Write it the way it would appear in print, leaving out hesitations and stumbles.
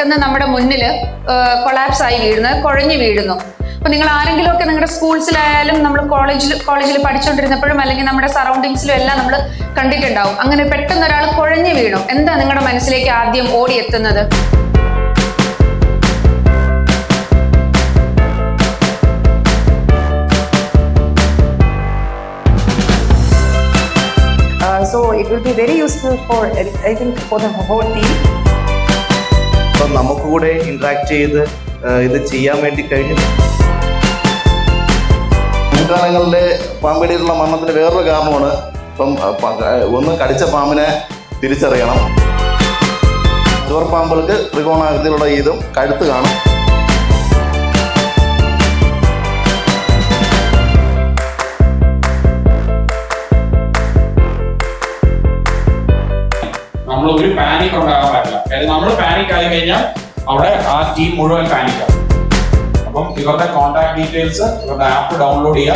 പെട്ടെന്ന് നമ്മുടെ മുന്നിൽ കൊളാപ്സ് ആയി വീഴുന്നത്, കുഴഞ്ഞു വീഴുന്നു. അപ്പൊ നിങ്ങൾ ആരെങ്കിലും ഒക്കെ നിങ്ങളുടെ സ്കൂൾസിലായാലും നമ്മൾ കോളേജിൽ പഠിച്ചുകൊണ്ടിരുന്നപ്പോഴും അല്ലെങ്കിൽ നമ്മുടെ സറൗണ്ടിങ്സിലും എല്ലാം നമ്മൾ കണ്ടിട്ടുണ്ടാവും. അങ്ങനെ പെട്ടെന്ന് ഒരാൾ കുഴഞ്ഞു വീണു, എന്താ നിങ്ങളുടെ മനസ്സിലേക്ക് ആദ്യം ഓടിയെത്തുന്നത്? So it will be very useful for, I think, for the whole team. അപ്പം നമുക്ക് കൂടെ ഇന്ററാക്ട് ചെയ്ത് ഇത് ചെയ്യാൻ വേണ്ടി കഴിഞ്ഞു. മുൻകാലങ്ങളിലെ പാമ്പടിയിലുള്ള മരണത്തിന് വേറൊരു കാരണമാണ് ഇപ്പം ഒന്ന് കടിച്ച പാമ്പിനെ തിരിച്ചറിയണം. ചുവർപ്പാമ്പുകൾക്ക് ത്രികോണാകൃതിയിലുള്ള ഇതും കഴുത്ത് കാണും. നമ്മൾ ഒരു പാനിക് ഉണ്ടാകാൻ പറ്റില്ല. അതായത് നമ്മൾ പാനിക് ആയി കഴിഞ്ഞാൽ അവിടെ ആ ടീം മുഴുവൻ പാനിക് ആവും. അപ്പം ഇവരുടെ കോൺടാക്ട് ഡീറ്റെയിൽസ്, ഇവരുടെ ആപ്പ് ഡൗൺലോഡ് ചെയ്യുക.